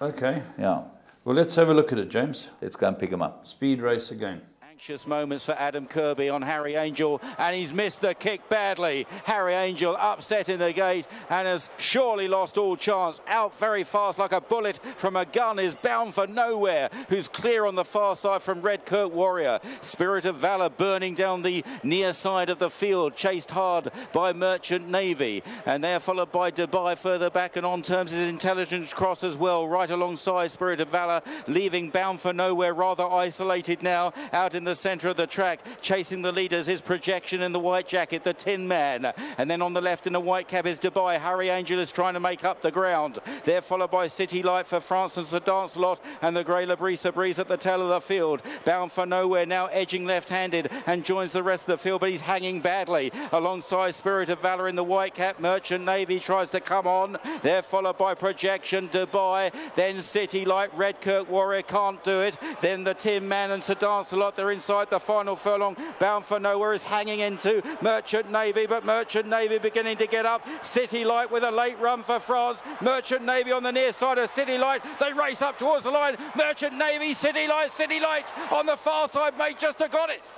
okay. Yeah. Well, let's have a look at it, James. Let's go and pick them up. Speed race again. Precious moments for Adam Kirby on Harry Angel, and he's missed the kick badly. Harry Angel upset in the gate and has surely lost all chance. Out very fast like a bullet from a gun is Bound for Nowhere, who's clear on the far side from Redkirk Warrior. Spirit of Valor burning down the near side of the field, chased hard by Merchant Navy, and they're followed by Dubai further back, and on terms is Intelligence Cross as well, right alongside Spirit of Valor, leaving Bound for Nowhere rather isolated now out in the centre of the track. Chasing the leaders is Projection in the white jacket, the Tin Man, and then on the left in the white cap is Dubai. Harry Angel is trying to make up the ground. They're followed by City Light for France and Sir Dancelot, and the Grey Labrisa Breeze at the tail of the field. Bound for Nowhere now edging left-handed and joins the rest of the field, but he's hanging badly alongside Spirit of Valor in the white cap. Merchant Navy tries to come on. They're followed by Projection, Dubai, then City Light. Redkirk Warrior can't do it. Then the Tin Man and Sir Dancelot, they're inside the final furlong. Bound for Nowhere is hanging into Merchant Navy, but Merchant Navy beginning to get up. City Light with a late run for France. Merchant Navy on the near side of City Light. They race up towards the line. Merchant Navy, City Light on the far side, mate, just have got it.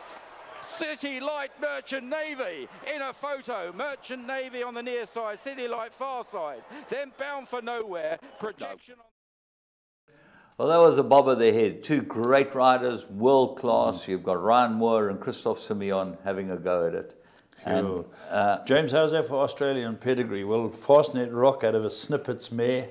City Light, Merchant Navy in a photo. Merchant Navy on the near side, City Light far side. Then Bound for Nowhere, Projection on. Well, that was a bob of the head. Two great riders, world class. You've got Ryan Moore and Christophe Simeon having a go at it. Sure. And, James, how's that for Australian pedigree? Well, Fastnet Rock out of a Snippets mare.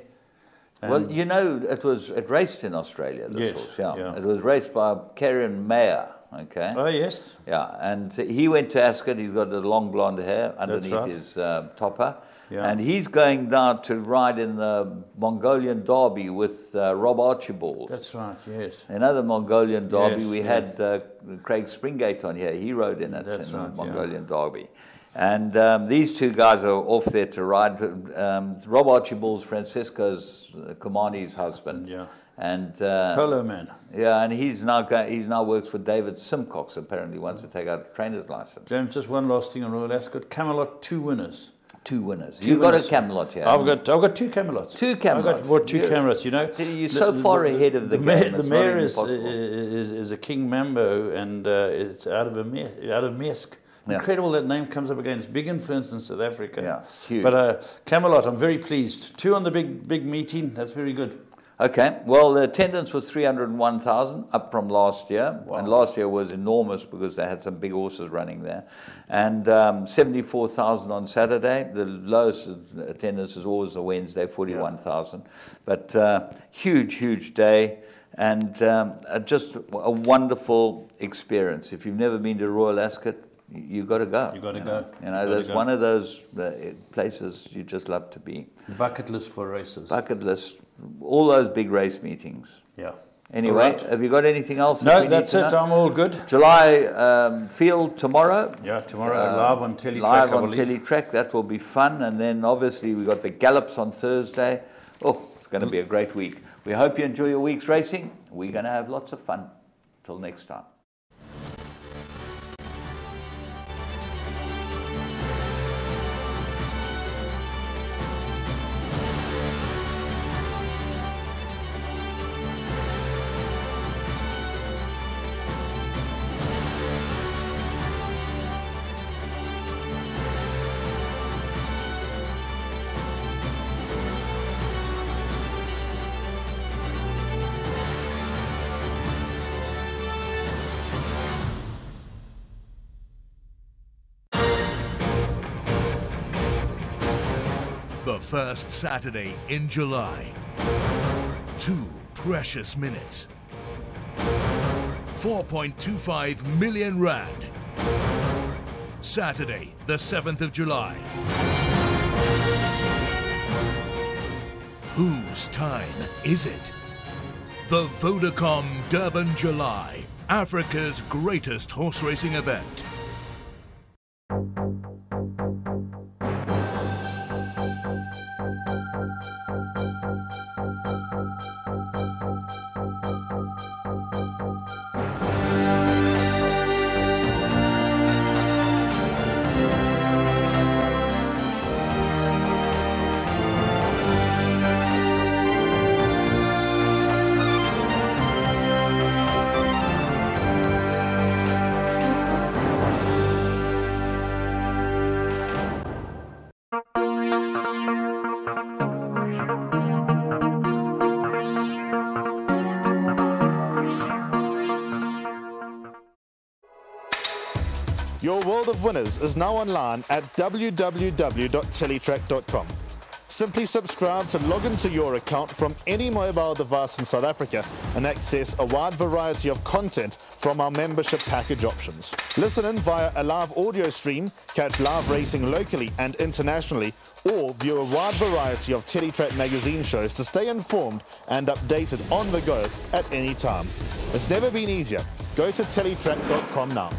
Well, you know, it raced in Australia, this yes, horse, yeah. yeah. It was raced by Karen Mayer, okay? Oh, yes. Yeah, and he went to Ascot. He's got the long blonde hair underneath right. his topper. Yeah. And he's going down to ride in the Mongolian Derby with Rob Archibald. That's right, yes. Another Mongolian Derby, Yes, we yeah. had Craig Springate on here. He rode in it That's in right, the Mongolian yeah. Derby. And these two guys are off there to ride. Rob Archibald's Francisco's Kumani's husband. Yeah. And Polo man. yeah, and he's now works for David Simcox. Apparently, wants to take out a trainer's license. James, just one last thing on Royal Ascot. Camelot, 2 winners. Two winners. Two You've got winners. a Camelot here. I've got 2 Camelots. 2 Camelots. I've got 2 Camelots, you know. You're so far ahead of the game. The it's mare not is impossible. a King Mambo, and it's out of Mesk. Yeah. Incredible that name comes up again. It's big influence in South Africa. Yeah, huge. But Camelot, I'm very pleased. 2 on the big meeting. That's very good. Okay, well, the attendance was 301,000, up from last year. Wow. And last year was enormous because they had some big horses running there. And 74,000 on Saturday. The lowest attendance is always a Wednesday, 41,000. But huge day. And just a wonderful experience. If you've never been to Royal Ascot, you've got to go. You've got to go. You know, there's one of those places you just love to be. Bucket list for races. Bucket list, all those big race meetings. Yeah. Anyway, Right. have you got anything else? No, that's it. I'm all good. July field tomorrow. Yeah, tomorrow live on Teletrack. Live on Teletrack. That will be fun. And then obviously we've got the gallops on Thursday. Oh, it's going to be a great week. We hope you enjoy your week's racing. We're going to have lots of fun. Till next time. The first Saturday in July. 2 precious minutes. 4.25 million rand. Saturday, the 7th of July. Whose time is it? The Vodacom Durban July, Africa's greatest horse racing event. world of winners is now online at www.teletrack.com. Simply subscribe to log into your account from any mobile device in South Africa and access a wide variety of content from our membership package options. Listen in via a live audio stream, catch live racing locally and internationally, or view a wide variety of Teletrack magazine shows to stay informed and updated on the go at any time. It's never been easier. Go to teletrack.com now.